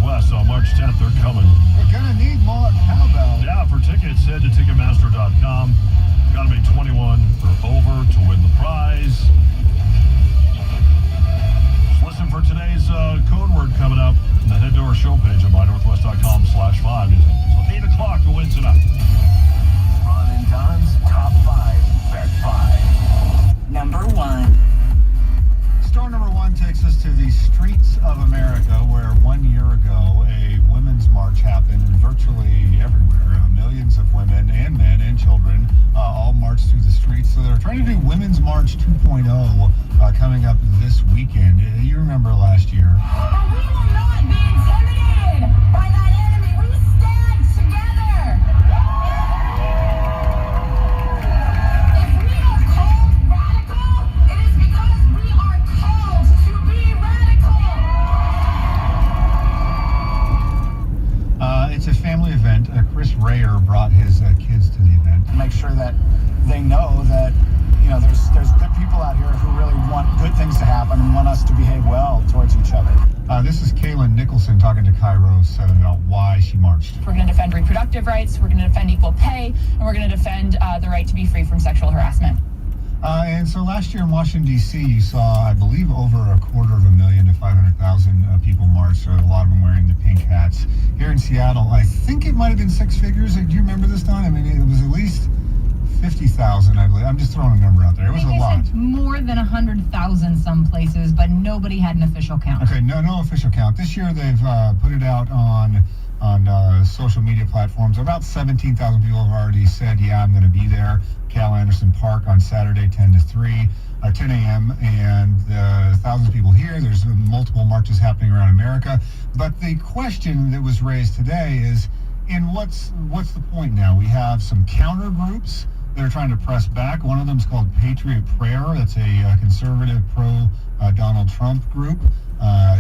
Northwest on March 10th. They're coming. We're gonna need more cowbell. Yeah, for tickets, head to Ticketmaster.com. Gotta be 21 or over to win the prize. Just listen for today's code word coming up. And then head to our show page at mynorthwest.com/5 until 8 o'clock to win tonight. Ron and Don's Top 5, Bet 5. Number 1. Store number 1 takes us to the streets of America, where 1 year ago a women's march happened virtually everywhere. Millions of women and men and children all marched through the streets. So they're trying to do Women's March 2.0 coming up this weekend. You remember last year. But we will not be intimidated by that enemy. We stand together. If we are called radical, it is because we are called to be radical. It's a family event. Chris Rayer brought his kids to the event. Make sure that they know that, you know, there's good people out here who really want good things to happen and want us to behave well towards each other. This is Kaylin Nicholson talking to Kairos about why she marched. We're going to defend reproductive rights, we're going to defend equal pay, and we're going to defend the right to be free from sexual harassment. And so last year in Washington, D.C., you saw, I believe, over 250,000 to 500,000 people march. A lot of them wearing the pink hats. Here in Seattle, I think it might have been six figures. Do you remember this, Don? I mean, it was at least 50,000, I believe. I'm just throwing a number out there. It was a lot. More than 100,000 some places, but nobody had an official count. Okay, no official count. This year they've put it out on social media platforms. About 17,000 people have already said, yeah, I'm going to be there. Cal Anderson Park on Saturday, 10 a.m. And thousands of people here. There's multiple marches happening around America. But the question that was raised today is, what's the point now? We have some counter groups that are trying to press back. One of them is called Patriot Prayer. That's a conservative pro-Donald Trump group.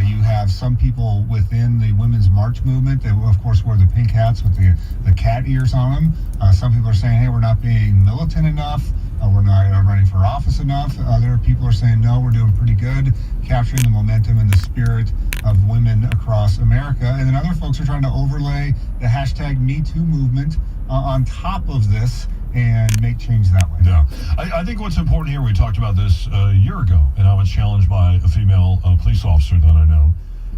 You have some people within the Women's March movement that, of course, wear the pink hats with the cat ears on them. Some people are saying, hey, we're not being militant enough. We're not running for office enough. Other people are saying, no, we're doing pretty good, capturing the momentum and the spirit of women across America. And then other folks are trying to overlay the hashtag #MeToo movement on top of this and make change that way. Yeah. I think what's important here, we talked about this a year ago, and I was challenged by a female police officer that I know.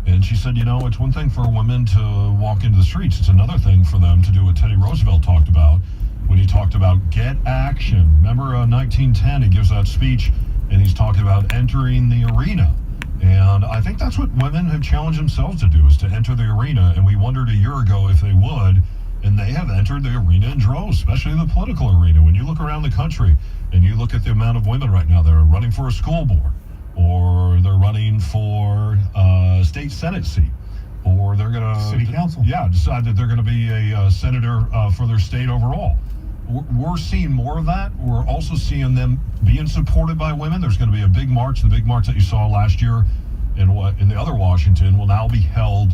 And she said, you know, it's one thing for women to walk into the streets. It's another thing for them to do what Teddy Roosevelt talked about when he talked about get action. Remember 1910, he gives that speech, and he's talking about entering the arena. And I think that's what women have challenged themselves to do, is to enter the arena. And we wondered a year ago if they would. And they have entered the arena in droves, especially the political arena. When you look around the country and you look at the amount of women right now that are running for a school board, or they're running for a state senate seat, or they're going to city council. Yeah, decide that they're going to be a senator for their state overall. We're seeing more of that. We're also seeing them being supported by women. There's going to be a big march. The big march that you saw last year in the other Washington will now be held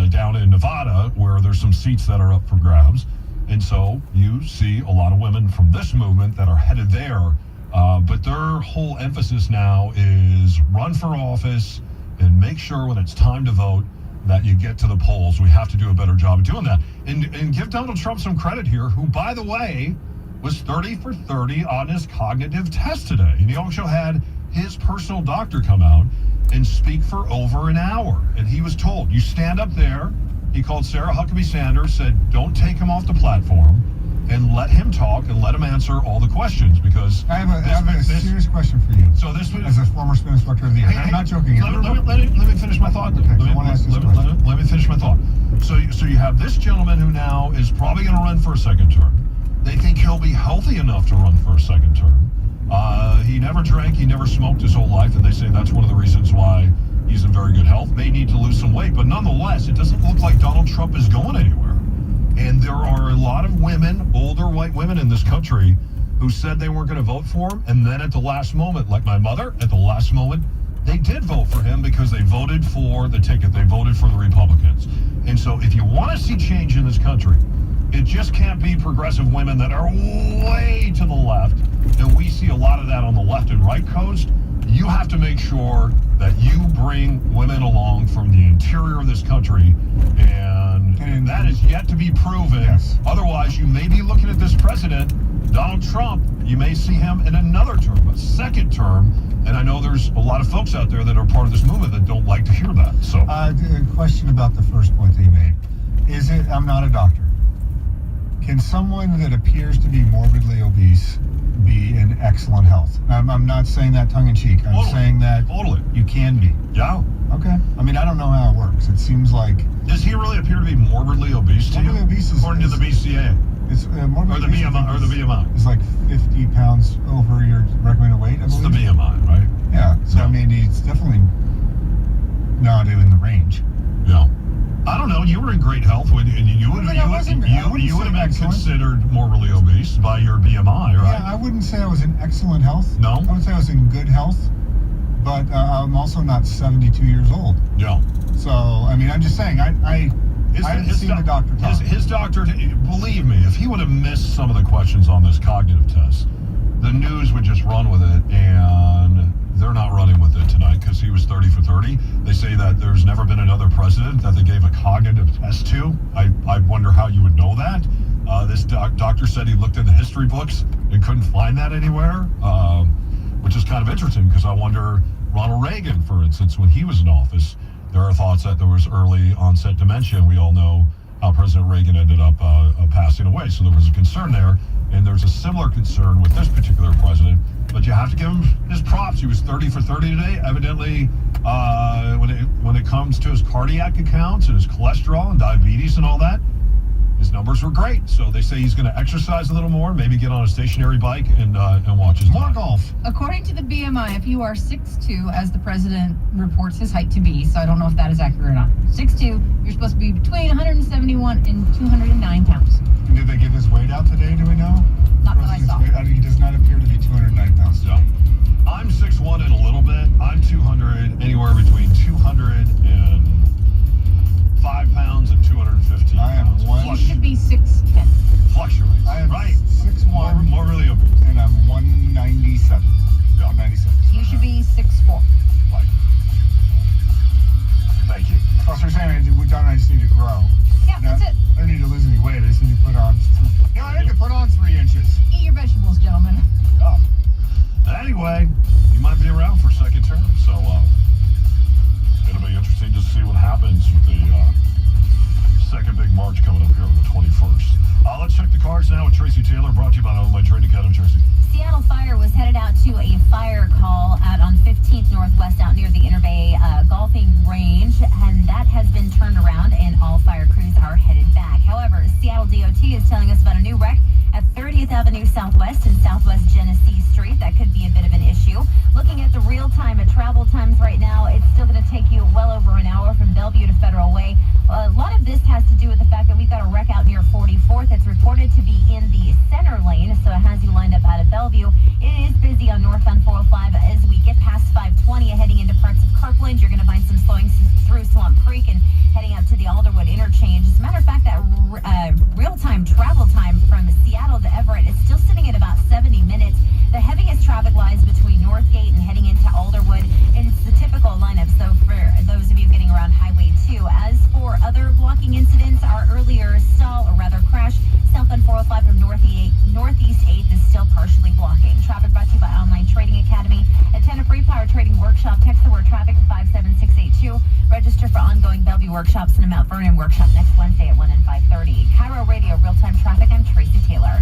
down in Nevada, where there's some seats that are up for grabs. And so you see a lot of women from this movement that are headed there. But their whole emphasis now is run for office and make sure when it's time to vote that you get to the polls. We have to do a better job of doing that. And give Donald Trump some credit here, who, by the way, was 30 for 30 on his cognitive test today. And he also had his personal doctor come out and speak for over an hour. And he was told, you stand up there. He called Sarah Huckabee Sanders, said, don't take him off the platform, and let him talk and let him answer all the questions, because I have a serious question for you. So this was, as a former spin instructor of the year. I'm not joking. Let me finish my thought. Okay, let me finish my thought. So you have this gentleman who now is probably going to run for a second term. They think he'll be healthy enough to run for a second term. He never drank, he never smoked his whole life, and they say that's one of the reasons why he's in very good health. May need to lose some weight, but nonetheless, it doesn't look like Donald Trump is going anywhere. And there are a lot of women, older white women in this country, who said they weren't going to vote for him, and then at the last moment, like my mother, at the last moment, they did vote for him because they voted for the ticket. They voted for the Republicans. And so if you want to see change in this country, it just can't be progressive women that are way to the left, and we see a lot of that on the left and right coast. You have to make sure that you bring women along from the interior of this country, and that is yet to be proven. Yes. Otherwise, you may be looking at this president, Donald Trump. You may see him in another term, a second term. And I know there's a lot of folks out there that are part of this movement that don't like to hear that. So, a question about the first point that you made. Is it, I'm not a doctor. Can someone that appears to be morbidly obese be in excellent health? I'm not saying that tongue in cheek. I'm Totally. saying that Totally. you can be. yeah. Okay. I mean, I don't know how it works. It seems like Does he really appear to be morbidly obese to Morbidly you? obese is- According to the BCA. it's morbid Or the obese, I BMI. think, Or the BMI. is like 50 pounds over your recommended weight, I It's the believe. BMI, right? Yeah. So, Yeah. I mean, he's definitely not in the range. Yeah. I don't know. You were in great health when and you would I mean, I wasn't- I wouldn't you would have say been excellent. considered morbidly obese by your BMI, right? Yeah, I wouldn't say I was in excellent health. No? I would say I was in good health, but I'm also not 72 years old. Yeah. So, I mean, I'm just saying, I haven't seen the doctor talk. His doctor, believe me, if he would have missed some of the questions on this cognitive test, the news would just run with it, and they're not running with it tonight because he was 30 for 30. They say that there's never been another president that they gave a cognitive test to. I wonder how you would know that. This doctor said he looked in the history books and couldn't find that anywhere, which is kind of interesting because I wonder, Ronald Reagan, for instance, when he was in office, there are thoughts that there was early onset dementia. We all know how President Reagan ended up passing away. So there was a concern there. And there's a similar concern with this particular president. But you have to give him his props. He was 30 for 30 today. Evidently, when it comes to his cardiac accounts and his cholesterol and diabetes and all that, his numbers were great. So they say he's going to exercise a little more, maybe get on a stationary bike and watch his More diet. golf. According to the BMI, if you are 6'2", as the president reports his height to be, so I don't know if that is accurate or not. 6'2", you're supposed to be between 171 and 209 pounds. And did they give his weight out today, do we know? Not that I President's saw. weight? He does not appear to be 209 pounds. So I'm 6'1" and a little bit. I'm 200, anywhere between 205 pounds and 215 I am pounds. one- You should be 6'10". Fluctuates. I am right. 6'1", More really obese. and I'm 197. Yeah. 196. You should be 6'4". Like, thank you. Oh, so you're saying I just need to grow. Yeah, that's it. I don't need to lose any weight. I just need to put on. I need to put on 3 inches. Eat your vegetables, gentlemen. Oh. Anyway, he might be around for second term, so it'll be interesting to see what happens with the second big march coming up here on the 21st. Let's check the cards now with Tracy Taylor, brought to you by Online Trading Academy. Tracy. Seattle Fire was headed out to a fire call out on 15th Northwest out near the Interbay golfing range, and that has been turned around and all fire crews are headed back. However, Seattle DOT is telling us about a new wreck at 30th Avenue Southwest and Southwest Genesee Street. That could be a bit of an issue. Looking at the real-time travel times right now, it's still going to take you well over an hour from Bellevue to Federal Way. A lot of this has to do with the fact that we've got a wreck out near 44th. It's reported to be in the center lane, so it has you lined up out of Bellevue. It is busy on northbound 405 as we get past 520 heading into parts of Kirkland. You're going to find some slowing through Swamp Creek and heading up to the Alderwood interchange. As a matter of fact, that real-time travel time from Seattle to Everett is still sitting at about 70 minutes. The heaviest traffic lies between Northgate and heading into Alderwood, and it's the typical lineup. So for those of you getting around Highway 2, as for other blocking incidents, our earlier stall, or rather crash, southbound 405 from Northeast 8th is still partially blocking. Traffic brought to you by Online Trading Academy. Attend a free power trading workshop. Text the word traffic to 57682. Register for ongoing Bellevue workshops and a Mount Vernon workshop next Wednesday at 1 and 5:30. Cairo Radio Real-Time Traffic. I'm Tracy Taylor.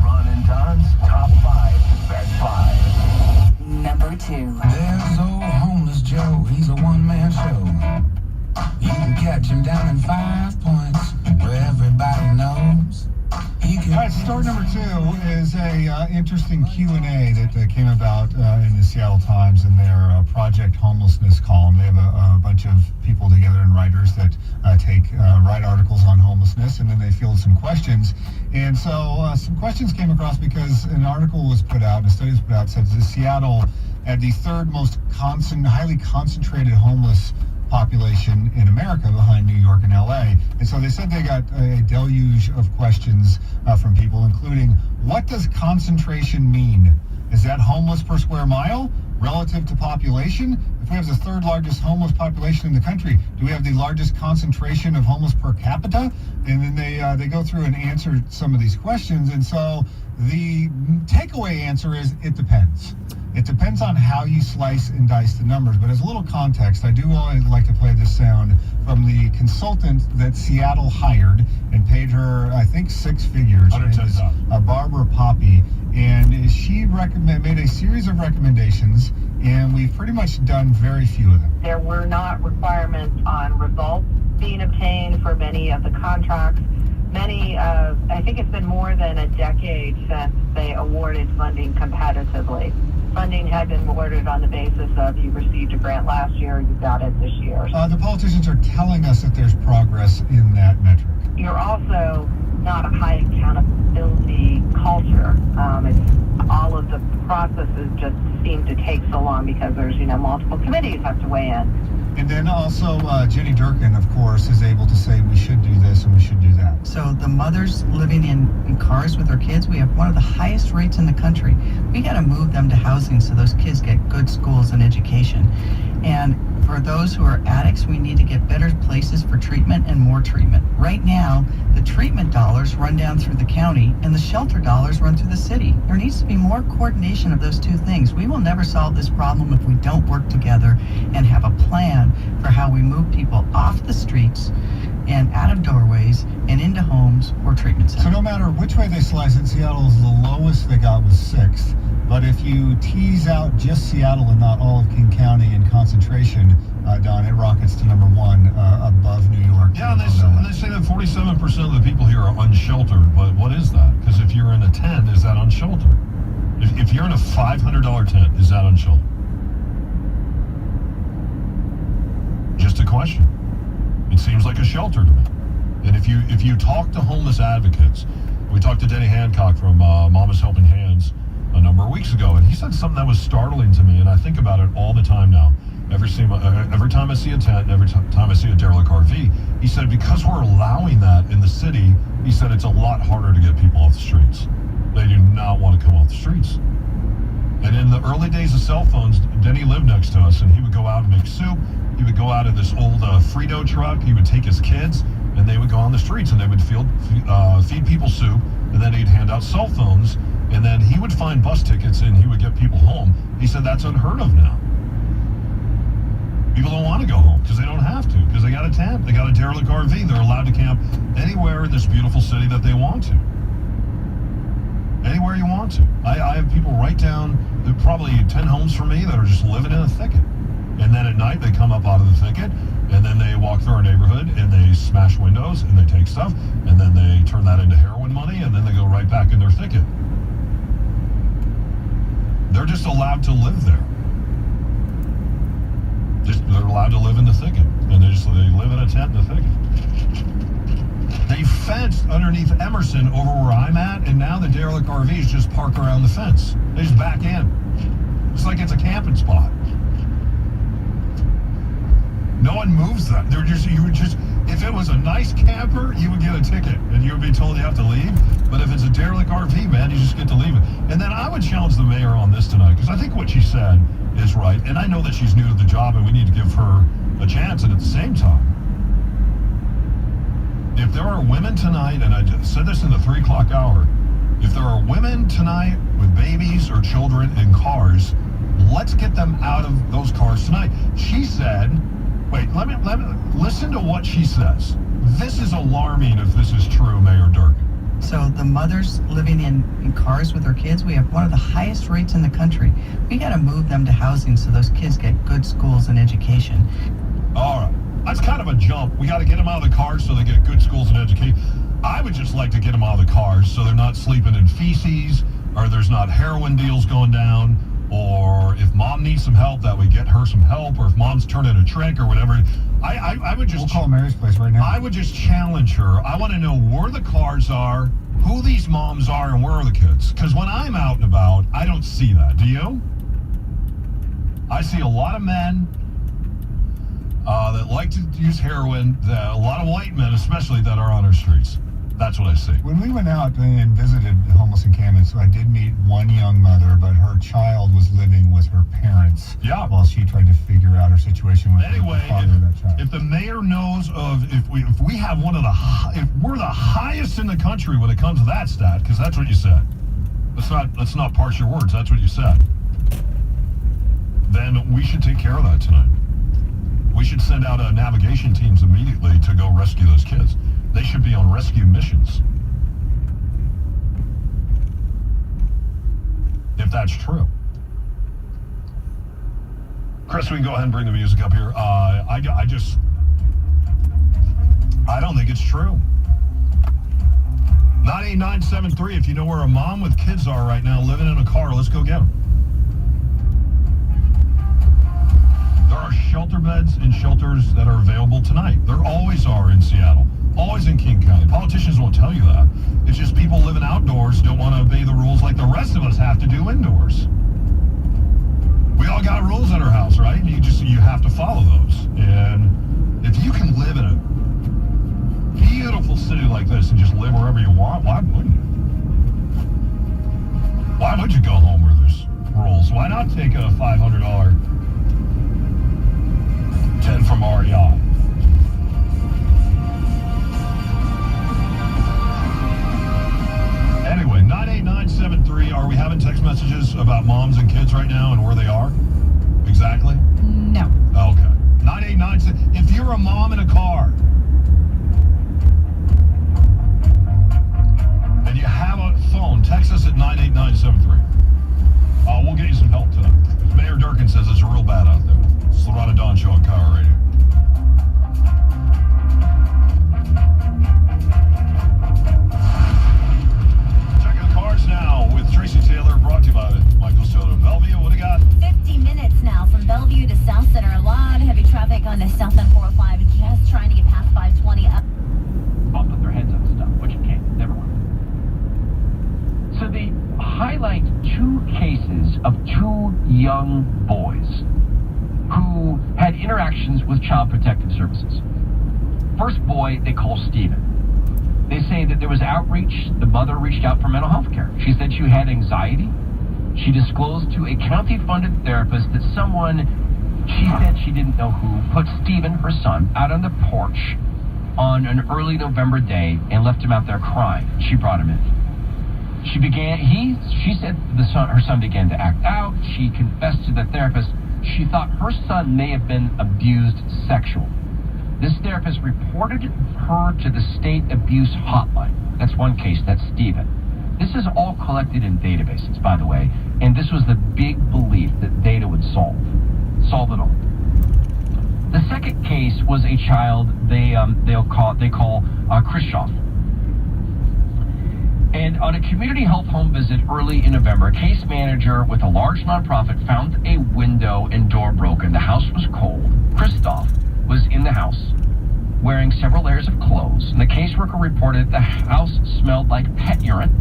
Ron and Don's Top 5 at 5. Number 2. There's old homeless Joe, he's a one-man show. You can catch him down in 5 Points, where everybody knows he can. All right, story number 2 is a interesting Q&A that came about in the Seattle Times in their Project Homelessness column. They have a bunch of people together and writers that write articles on homelessness, and then they field some questions. And so some questions came across because an article was put out, and a study was put out, says that Seattle had the third most highly concentrated homeless population in America behind New York and LA. And so they said they got a deluge of questions from people, including, what does concentration mean? Is that homeless per square mile? relative to population, if we have the third largest homeless population in the country, do we have the largest concentration of homeless per capita? And then they go through and answer some of these questions. And so the takeaway answer is it depends. It depends on how you slice and dice the numbers. But as a little context, I do always like to play this sound from the consultant that Seattle hired and paid her, I think, 6 figures. Barbara Poppy. And she made a series of recommendations, and we've pretty much done very few of them. There were not requirements on results being obtained for many of the contracts. I think it's been more than a decade since they awarded funding competitively. Funding had been awarded on the basis of you received a grant last year, you got it this year. The politicians are telling us that there's progress in that metric. You're also not a high accountability culture. It's all of the processes just seem to take so long because there's, multiple committees have to weigh in. And then also Jenny Durkin, of course, is able to say we should do this and we should do that. So the mothers living in cars with their kids, we have one of the highest rates in the country. We got to move them to housing so those kids get good schools and education. And for those who are addicts, we need to get better places for treatment and more treatment. Right now, the treatment dollars run down through the county and the shelter dollars run through the city. There needs to be more coordination of those two things. We will never solve this problem if we don't work together and have a plan for how we move people off the streets and out of doorways and into homes or treatment centers. So no matter which way they slice it, Seattle's the lowest they got was 6th. But if you tease out just Seattle and not all of King County in concentration, Don, it rockets to number 1 above New York. Yeah, and they say that 47% of the people here are unsheltered. But what is that? Because if you're in a tent, is that unsheltered? If you're in a $500 tent, is that unsheltered? Just a question. It seems like a shelter to me. And if you talk to homeless advocates, we talked to Denny Hancock from Mama's Helping Hands a number of weeks ago, and he said something that was startling to me, and I think about it all the time now. Every time I see a tent, and every time I see a derelict RV, he said because we're allowing that in the city, he said it's a lot harder to get people off the streets. They do not want to come off the streets. And in the early days of cell phones, Denny lived next to us, and he would go out and make soup. He would go out in this old Frito truck. He would take his kids, and they would go on the streets, and they would feed people soup, and then he'd hand out cell phones, and then he would find bus tickets, and he would get people home. He said that's unheard of now. People don't want to go home because they don't have to, because they got a tent, they got a derelict RV. They're allowed to camp anywhere in this beautiful city that they want to. Anywhere you want to. I have people right down, probably 10 homes from me that are just living in a thicket. And then at night they come up out of the thicket, and then they walk through our neighborhood and they smash windows and they take stuff, and then they turn that into heroin money, and then they go right back in their thicket. They're just allowed to live there. They're allowed to live in the thicket, and they live in a tent in the thicket. They fenced underneath Emerson over where I'm at, and now the derelict RVs just park around the fence. They just back in. It's like it's a camping spot. No one moves that. If it was a nice camper, you would get a ticket and you would be told you have to leave. But if it's a derelict RV, man, you just get to leave it. And then I would challenge the mayor on this tonight, because I think what she said is right. And I know that she's new to the job and we need to give her a chance. And at the same time, if there are women tonight, and I just said this in the 3 o'clock hour, if there are women tonight with babies or children in cars, let's get them out of those cars tonight. She said, wait, let me listen to what she says. This is alarming if this is true, Mayor Durkin. So the mothers living in cars with their kids, we have one of the highest rates in the country. We got to move them to housing so those kids get good schools and education. All right. That's kind of a jump. We got to get them out of the cars so they get good schools and education. I would just like to get them out of the cars so they're not sleeping in feces, or there's not heroin deals going down, or if mom needs some help, that we get her some help, or if mom's turning a trick or whatever. I would just... We'll call Mary's place right now. I would just challenge her. I want to know where the cars are, who these moms are, and where are the kids. Because when I'm out and about, I don't see that. Do you? I see a lot of men that like to use heroin, a lot of white men especially, that are on our streets. That's what I see. When we went out and visited homeless encampments, I did meet one young mother, but her child was living with her parents while she tried to figure out her situation with Anyway, the father of that child. if the mayor knows of, if we have one of the, if we're the highest in the country when it comes to that stat, because that's what you said. Let's not parse your words. That's what you said. Then we should take care of that tonight. We should send out navigation teams immediately to go rescue those kids. They should be on rescue missions. If that's true. Chris, we can go ahead and bring the music up here. I don't think it's true. 98973, if you know where a mom with kids are right now living in a car, let's go get them. There are shelter beds in shelters that are available tonight. There always are in Seattle, always in King County. Politicians won't tell you that. It's just people living outdoors don't want to obey the rules like the rest of us have to do indoors. We all got rules at our house, right? You have to follow those. And if you can live in a beautiful city like this and just live wherever you want, why wouldn't you? Why would you go home where there's rules? Why not take a $500 10 from our yacht? Anyway, 98973, are we having text messages about moms and kids right now and where they are? Exactly? No. Okay. 98973, if you're a mom in a car and you have a phone, text us at 98973. We'll get you some help tonight. Mayor Durkin says it's real bad out there. It's the Ron and Don Show on Power Radio. Checking the cars now with Tracy Taylor, brought to you by Michael's Toyota. Bellevue, what do you got? 50 minutes now from Bellevue to South Center. A lot of heavy traffic on the southbound 405, just trying to get past 520 up. All put their heads on stuff, which you can't, never mind. So they highlight two cases of two young boys who had interactions with Child Protective Services. First boy they call Stephen. They say that there was outreach. The mother reached out for mental health care. She said she had anxiety. She disclosed to a county-funded therapist that someone, she said she didn't know who, put Stephen, her son, out on the porch on an early November day and left him out there crying. She brought him in. She said her son began to act out. She confessed to the therapist she thought her son may have been abused sexually. This therapist reported her to the state abuse hotline. That's one case, that's Stephen. This is all collected in databases, by the way, and this was the big belief that data would solve it all. The second case was a child they call Khrushchev. And on a community health home visit early in November, a case manager with a large nonprofit found a window and door broken. The house was cold. Christoph was in the house wearing several layers of clothes. And the caseworker reported the house smelled like pet urine,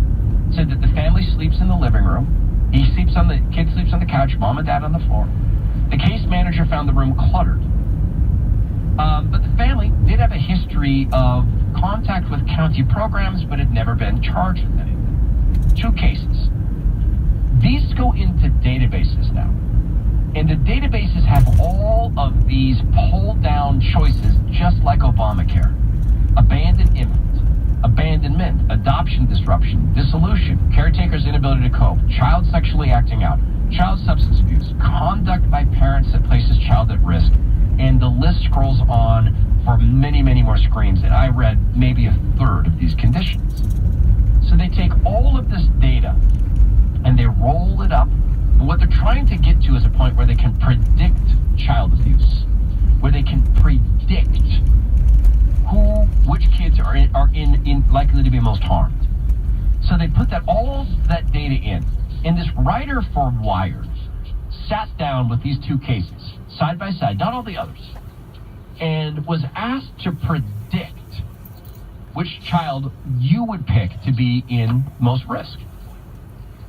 said that the family sleeps in the living room. Kid sleeps on the couch, mom and dad on the floor. The case manager found the room cluttered. But the family did have a history of contact with county programs, but had never been charged with anything. 2 cases. These go into databases now. And the databases have all of these pull-down choices, just like Obamacare. Abandoned infant, abandonment, adoption disruption, dissolution, caretaker's inability to cope, child sexually acting out, child substance abuse, conduct by parents that places child at risk, and the list scrolls on for many, many more screens, and I read maybe a third of these conditions. So they take all of this data and they roll it up, and what they're trying to get to is a point where they can predict child abuse, where they can predict which kids are likely to be most harmed. So they put all that data in, and this writer for Wired sat down with these 2 cases, side by side, not all the others, and was asked to predict which child you would pick to be in most risk.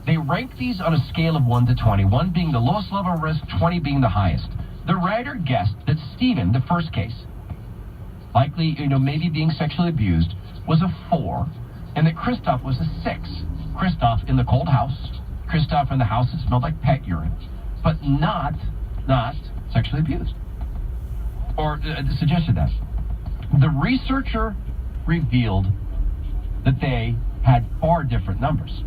They rank these on a scale of 1 to 20, 1 being the lowest level of risk, 20 being the highest. The writer guessed that Stephen, the first case, likely, maybe being sexually abused, was a 4 and that Christoph was a 6. Christoph in the cold house. Christoph in the house that smelled like pet urine, but not sexually abused. Or suggested that. The researcher revealed that they had far different numbers.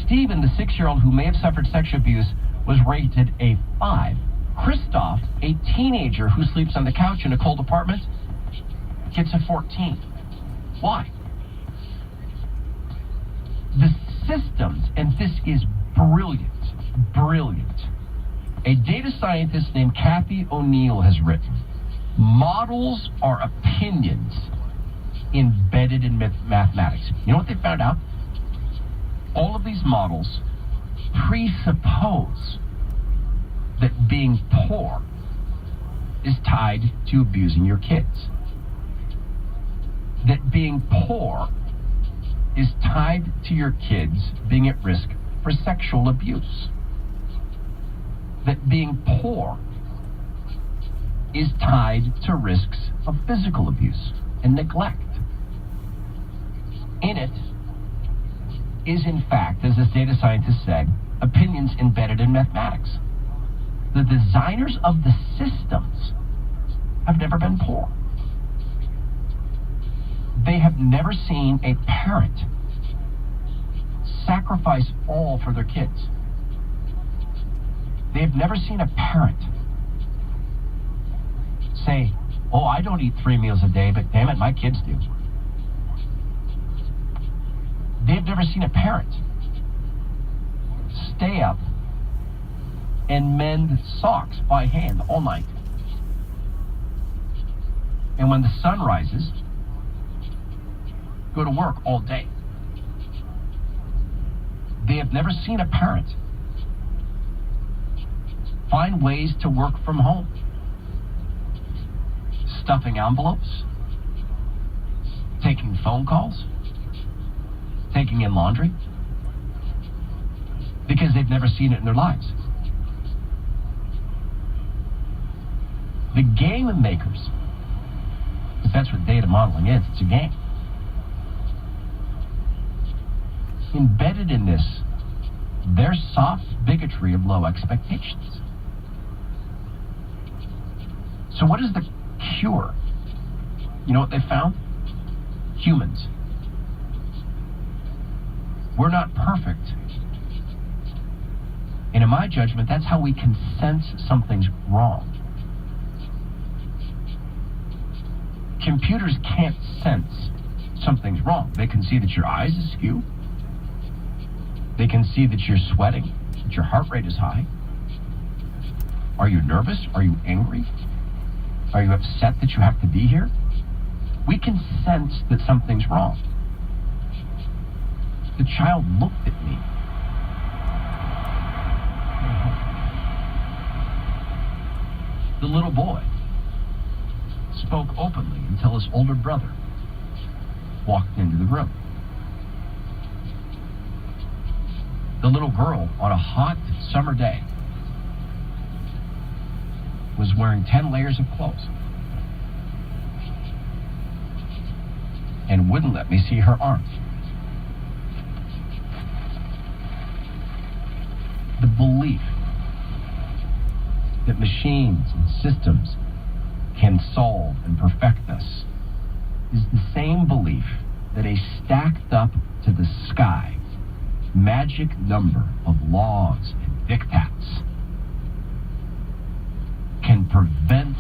Stephen, the 6-year-old who may have suffered sexual abuse, was rated a 5. Christoph, a teenager who sleeps on the couch in a cold apartment, gets a 14. Why? The systems, and this is brilliant. A data scientist named Kathy O'Neill has written, models are opinions embedded in mathematics. You know what they found out? All of these models presuppose that being poor is tied to abusing your kids. That being poor is tied to your kids being at risk for sexual abuse. That being poor is tied to risks of physical abuse and neglect. In it is, in fact, as this data scientist said, opinions embedded in mathematics. The designers of the systems have never been poor. They have never seen a parent sacrifice all for their kids. They have never seen a parent say, oh, I don't eat 3 meals a day, but damn it, my kids do. They've never seen a parent stay up and mend socks by hand all night. And when the sun rises, go to work all day. They have never seen a parent find ways to work from home. Stuffing envelopes, taking phone calls, taking in laundry, because they've never seen it in their lives. The game makers, if that's what data modeling is, it's a game. Embedded in this, their soft bigotry of low expectations. So what is the cure? You know what they found? Humans. We're not perfect. And in my judgment, that's how we can sense something's wrong. Computers can't sense something's wrong. They can see that your eyes are askew. They can see that you're sweating, that your heart rate is high. Are you nervous? Are you angry? Are you upset that you have to be here? We can sense that something's wrong. The child looked at me. The little boy spoke openly until his older brother walked into the room. The little girl, on a hot summer day, was wearing 10 layers of clothes and wouldn't let me see her arms. The belief that machines and systems can solve and perfect us is the same belief that a stacked up to the sky magic number of laws and diktats can prevent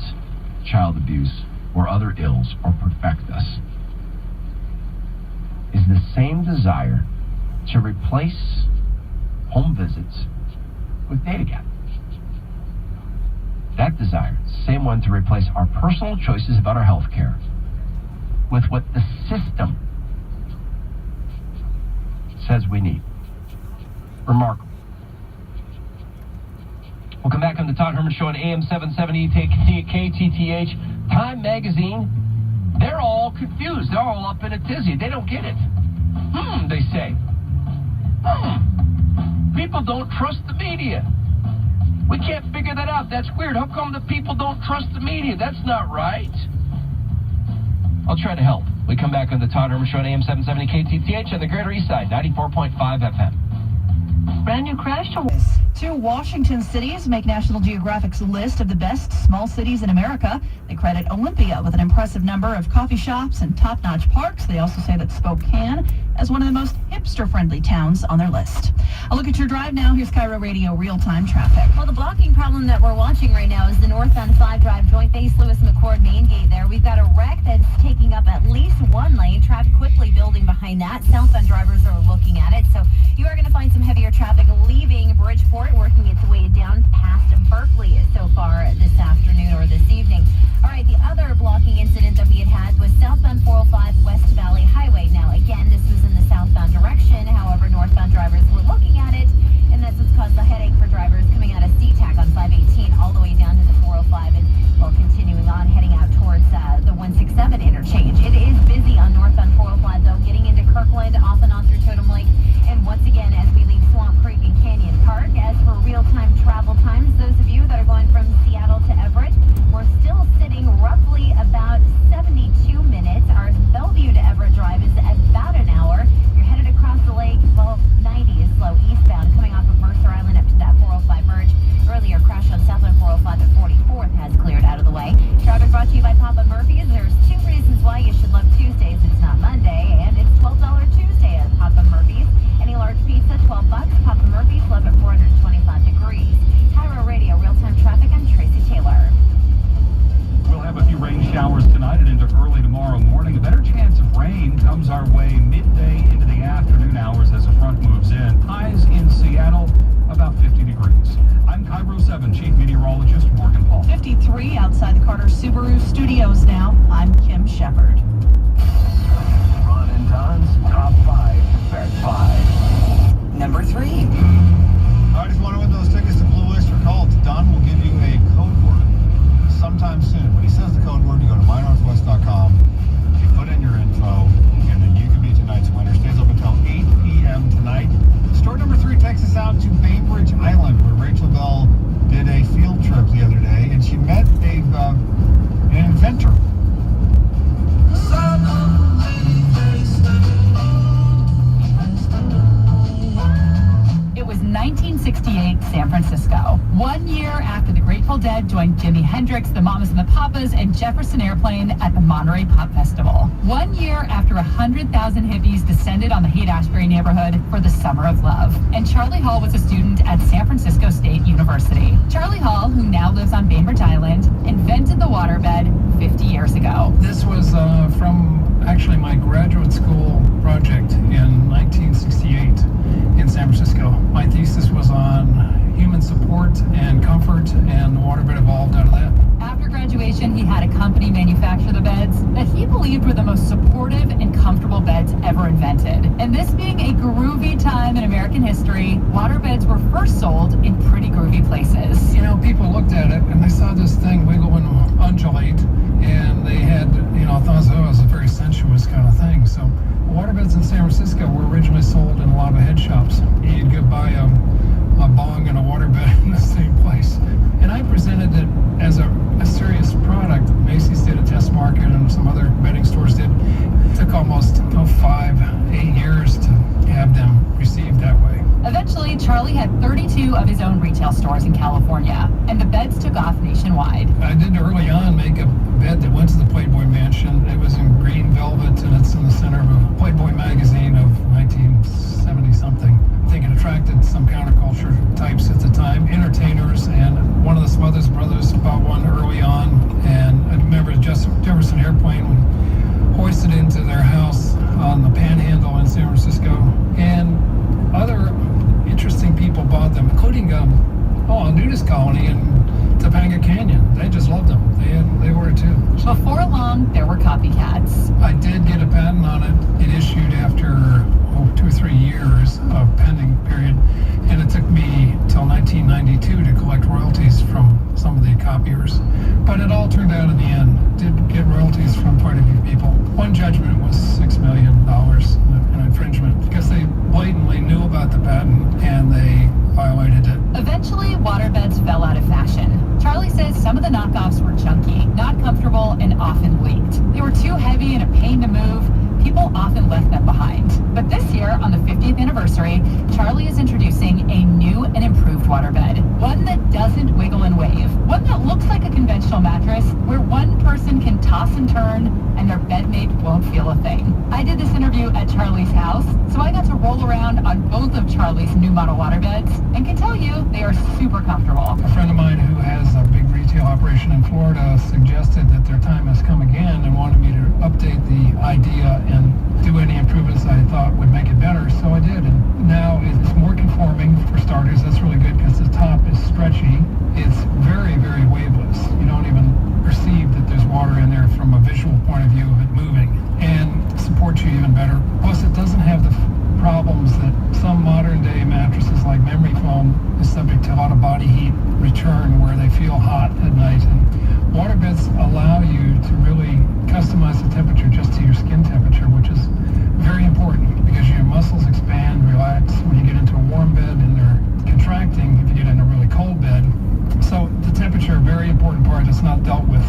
child abuse or other ills or perfect us, is the same desire to replace home visits with data gathering. That desire is the same one to replace our personal choices about our health care with what the system says we need. Remarkable. We'll come back on the Todd Herman Show on AM 770 KTTH. Time Magazine, they're all confused. They're all up in a tizzy. They don't get it. They say. People don't trust the media. We can't figure that out. That's weird. How come the people don't trust the media? That's not right. I'll try to help. We come back on the Todd Herman Show on AM 770 KTTH on the Greater East Side, 94.5 FM. Brand new crash to... Two Washington cities make National Geographic's list of the best small cities in America. They credit Olympia with an impressive number of coffee shops and top-notch parks. They also say that Spokane as one of the most hipster-friendly towns on their list. A look at your drive now. Here's Cairo Radio real-time traffic. Well, the blocking problem that we're watching right now is the northbound 5 Drive Joint Base Lewis McCord main gate there. We've got a wreck that's taking up at least one lane. Traffic quickly building behind that. Southbound drivers are looking at it. So you are going to find some heavier traffic leaving Bridgeport, working its way down past Berkeley so far this afternoon or this evening. All right, the other blocking incident that we had was southbound 405 West Valley Highway. Now, again, this was in the southbound direction. However, northbound drivers were looking at it, and that's what's caused the headache for drivers coming out of SeaTac on 518 all the way down to the 405 and while continuing on heading out towards the 167 interchange. It is busy on northbound 405, though, getting into Kirkland, off and on through Totem Lake. And once again, as we leave Swamp Creek and Canyon Park, as for real-time travel times, those of you that are going from Seattle to Everett, we're still sitting roughly about 72 minutes. Our Bellevue to Everett drive is about an hour. You're headed across the lake, well, 90 is slow eastbound, coming off of Mercer Island up to that 405 merge. Earlier crash on Southland 405 at 44th has cleared out of the way. Traffic brought to you by Papa Murphy's. There's 2 reasons why you should love Tuesdays. It's not Monday, and it's $12 Tuesday at Papa Murphy's. Any large pizza, $12. Papa Murphy's, love at 425 degrees. Cairo Radio, real-time traffic. I'm Tracy Taylor. We'll have a few rain showers tonight and into early tomorrow morning. A better chance of rain comes our way midday into the afternoon hours as a front moves in. Highs in Seattle, about 50 degrees. I'm Cairo 7 Chief Meteorologist Morgan Paul. 53 outside the Carter Subaru Studios now. I'm Kim Shepard. Ron and Don's Top 5 at 5. Number 3. I just want to win those tickets to Blue Oyster Cult. Don will give you a code word sometime soon. When he says the code word, you go to mynorthwest.com, you put in your info, and then you can be tonight's winner. Stays up until 8 p.m. tonight. Store number 3 takes us out to Bainbridge Island, where Rachel Bell did a field trip the other day, and she met an inventor. It was 1968 San Francisco. 1 year after the Grateful Dead joined Jimi Hendrix, the Mamas and the Papas, and Jefferson Airplane at the Monterey Pop Festival. 1 year after 100,000 hippies descended on the Haight-Ashbury neighborhood for the Summer of Love. And Charlie Hall was a student at San Francisco State University. Charlie Hall, who now lives on Bainbridge Island, invented the waterbed 50 years ago. This was from actually my graduate school project in 1968 in San Francisco. My thesis was on human support and comfort, and the waterbed evolved out of that. After graduation, he had a company manufacture the beds that he believed were the most supportive and comfortable beds ever invented. And this being a groovy time in American history, waterbeds were first sold in pretty groovy places. You know, people looked at it and they saw this thing wiggle and undulate, and they had, thought it was a very sensuous kind of thing. So waterbeds in San Francisco were originally sold in a lot of head shops. You'd go buy a bong and a waterbed in the same place. And I presented it as a serious product. Macy's did a test market, and some other bedding stores did. It took almost 5-8 years to have them received that way. Eventually, Charlie had 32 of his own retail stores in California, and the beds took off nationwide. I did early on make a bed that went to the Playboy Mansion. It was in green velvet, and it's in the center of a Playboy magazine of 1970-something. I think it attracted some counterculture types at the time, entertainers, and one of the Smothers Brothers bought one early on, and I remember Jefferson Airplane hoisted into their house on the Panhandle in San Francisco, and other interesting people bought them, including a nudist colony in Topanga Canyon. They just loved them. They were too. Before long, there were copycats. I did get a patent on it. It issued after 2 or 3 years of pending period, and it took me till 1992 to collect royalties from some of the copiers. But it all turned out in the end. Did get royalties from quite a few people. One judgment was $6 million in infringement because they blatantly knew about the patent and they violated it. Eventually, waterbeds fell out of fashion. Charlie says some of the knockoffs were chunky, not comfortable, and often leaked. They were too heavy noisy and a pain to move, people often left them behind. But this year, on the 50th anniversary, Charlie is introducing a new and improved waterbed. One that doesn't wiggle and wave. One that looks like a conventional mattress, where one person can toss and turn and their bedmate won't feel a thing. I did this interview at Charlie's house, so I got to roll around on both of Charlie's new model waterbeds and can tell you they are super comfortable. A friend of mine who has a big retail operation in Florida suggested that their time has come again and wanted me to update the idea and do any improvements I thought would make it better, so I did. And now it's more conforming for starters. That's really good because the top is stretchy. It's very, very waveless. You don't even perceive that there's water in there from a visual point of view of it moving, and supports you even better. Plus, it doesn't have the problems that some modern day mattresses like memory foam is subject to a lot of body heat return where they feel hot at night. And waterbeds allow you to really customize the temperature just to your skin temperature, which is very important because your muscles expand, relax when you get into a warm bed, and they're contracting if you get in a really cold bed. So the temperature, a very important part that's not dealt with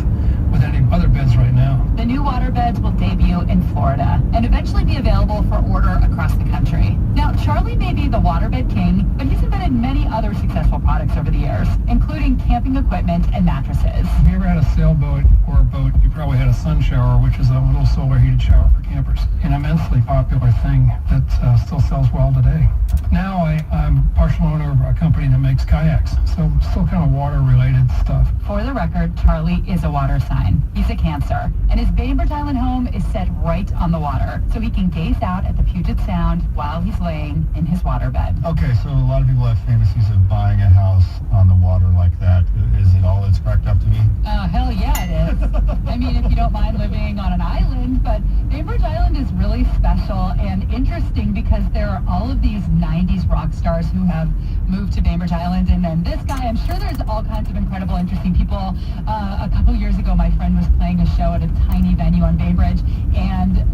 any other beds right now. The new waterbeds will debut in Florida and eventually be available for order across the country. Now, Charlie may be the waterbed king, but he's invented many other successful products over the years, including camping equipment and mattresses. If you ever had a sailboat or a boat, you probably had a sun shower, which is a little solar heated shower for campers. An immensely popular thing that still sells well today. Now I'm partial owner of a company that makes kayaks, so still kind of water related stuff. For the record, Charlie is a water sign. He's a Cancer, and his Bainbridge Island home is set right on the water, so he can gaze out at the Puget Sound while he's laying in his waterbed. Okay, so a lot of people have fantasies of buying a house on the water like that. Is it all it's cracked up to be? Hell yeah, it is. I mean, if you don't mind living on an island, but Bainbridge Island is really special and interesting because there are all of these 90s rock stars who have moved to Bainbridge Island, and then this guy, I'm sure there's all kinds of incredible, interesting people. A couple years ago, my friend was playing a show at a tiny venue on Bainbridge, and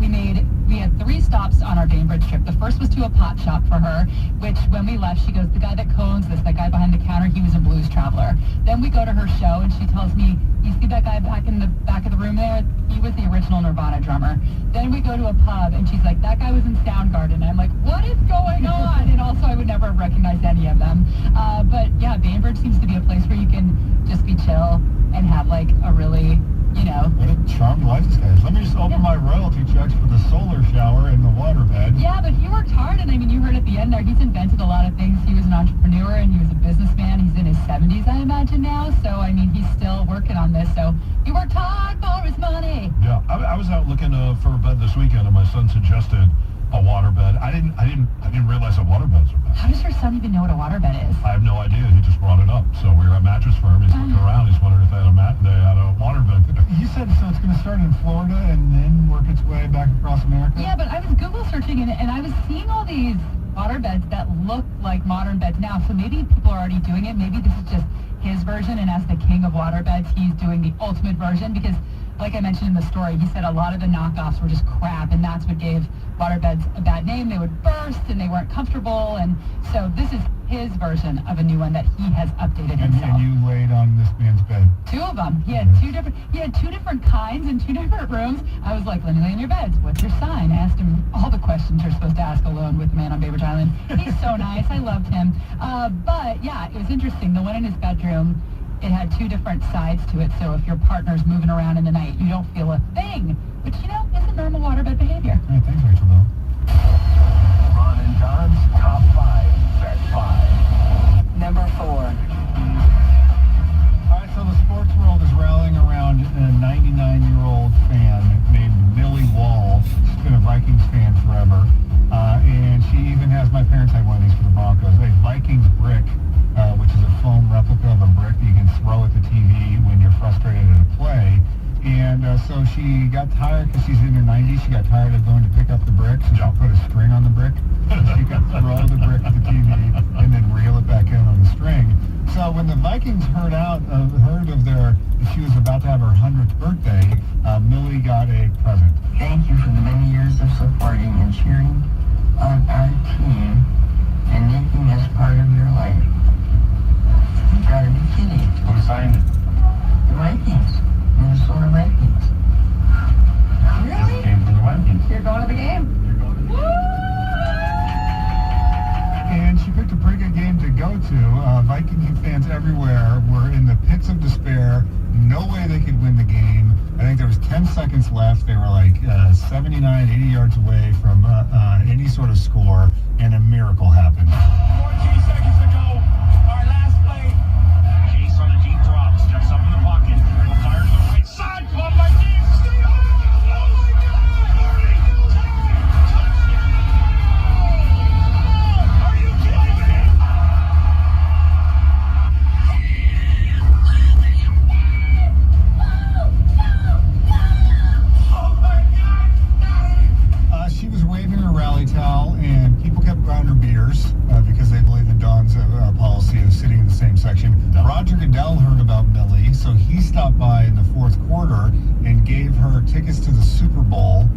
we had 3 stops on our Bainbridge trip. The first was to a pot shop for her, which when we left, she goes, the guy that cones this, that guy behind the counter, he was a Blues Traveler. Then we go to her show, and she tells me, you see that guy back in the back of the room there? He was the original Nirvana drummer. Then we go to a pub, and she's like, that guy was in Soundgarden. And I'm like, what is going on? And also, I would never have recognized any of them. But yeah, Bainbridge seems to be a place where you can just be chill and have like a really, What a charming life this guy is. Let me just open my royalty checks for the solar shower and the waterbed. Yeah, but he worked hard, and I mean, you heard at the end there, he's invented a lot of things. He was an entrepreneur, and he was a businessman. He's in his 70s, I imagine now. So, I mean, he's still working on this. So he worked hard for his money. Yeah, I was out looking for a bed this weekend, and my son suggested a waterbed. I didn't realize that waterbeds are bad. How does your son even know what a waterbed is? I have no idea. He just brought it up. So we were at Mattress Firm. He's looking around. He's wondering if they had a waterbed. You said so it's going to start in Florida and then work its way back across America? Yeah, but I was Google searching and I was seeing all these waterbeds that look like modern beds now. So maybe people are already doing it. Maybe this is just his version, and as the king of waterbeds, he's doing the ultimate version because, like I mentioned in the story, he said a lot of the knockoffs were just crap, and that's what gave waterbeds a bad name. They would burst, and they weren't comfortable, and so this is his version of a new one that he has updated himself. And you laid on this man's bed? 2 of them. He had two different kinds in 2 different rooms. I was like, let me lay in your beds. What's your sign? I asked him all the questions you're supposed to ask alone with the man on Bainbridge Island. He's so nice. I loved him. But yeah, it was interesting. The one in his bedroom, it had 2 different sides to it, so if your partner's moving around in the night, you don't feel a thing, which, isn't normal waterbed behavior. Hey, thanks, Rachel, though. Ron and Don's Top 5 at 5. Number 4. All right, so the sports world is rallying around a 99-year-old fan named Millie Wall. She's been a Vikings fan forever, and she even has, my parents had one of these for the Broncos, a Vikings brick, which is a foam replica of a brick that you can throw at the TV when you're frustrated at a play. And so she got tired, because she's in her 90s, she got tired of going to pick up the brick, so she put a string on the brick, so she could throw the brick at the TV and then reel it back in on the string. So when the Vikings heard of that she was about to have her 100th birthday, Millie got a present. Thank you for the many years of supporting and cheering on our team and making us part of your life. You gotta be kidding. Who signed it? The Vikings. Minnesota Vikings. Really? seconds left. They were like 79, 80 yards away from any sort of score, and a miracle happened. 14 seconds to go. Our last play. Chase on the deep drop. Steps up in the pocket. Will fire to the right side. Caught by James. Stay on. Oh my God! 40. Touchdown! Are you kidding me? Oh my God! She was waving her rally towel, and people kept buying her beers because they believe in Don's policy of sitting in the same section. Roger Goodell heard about Millie, so he stopped by in the fourth quarter and gave her tickets to the Super Bowl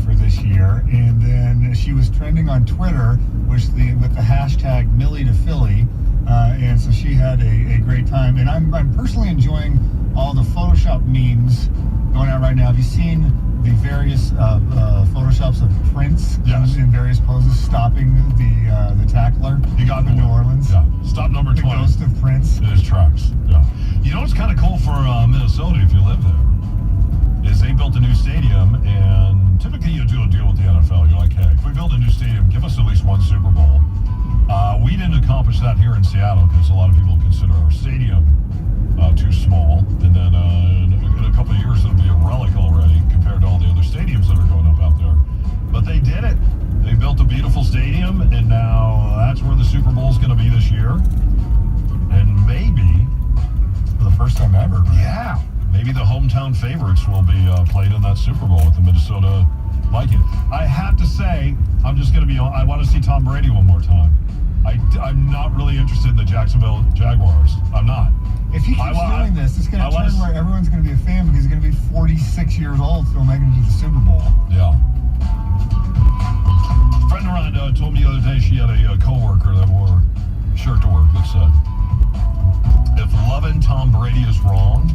for this year. And then she was trending on Twitter with the hashtag Millie to Philly, and so she had a great time. And I'm personally enjoying all the Photoshop memes going out right now. Have you seen the various photoshops of Prince in various poses stopping the tackler? You got in New Orleans. Yeah. Stop number 20. The ghost of Prince. In his tracks. Yeah. You know what's kind of cool for Minnesota if you live there is they built a new stadium, and typically you do a deal with the NFL. You're like, hey, if we build a new stadium, give us at least one Super Bowl. We didn't accomplish that here in Seattle because a lot of people consider our stadium too small, and then in a couple of years it'll be a relic already compared to all the other stadiums that are going up out there. But they did it. They built a beautiful stadium, and now that's where the Super Bowl is going to be this year. And maybe For the first time ever. Right? yeah, maybe the hometown favorites will be played in that Super Bowl with the Minnesota Vikings. I have to say, I'm just going to be on. I want to see Tom Brady one more time. I'm not really interested in the Jacksonville Jaguars. I'm not. If he keeps doing this, it's going to turn where everyone's going to be a fan because he's going to be 46 years old still making it to the Super Bowl. Yeah. A friend around told me the other day she had a coworker that wore a shirt to work that said, if loving Tom Brady is wrong,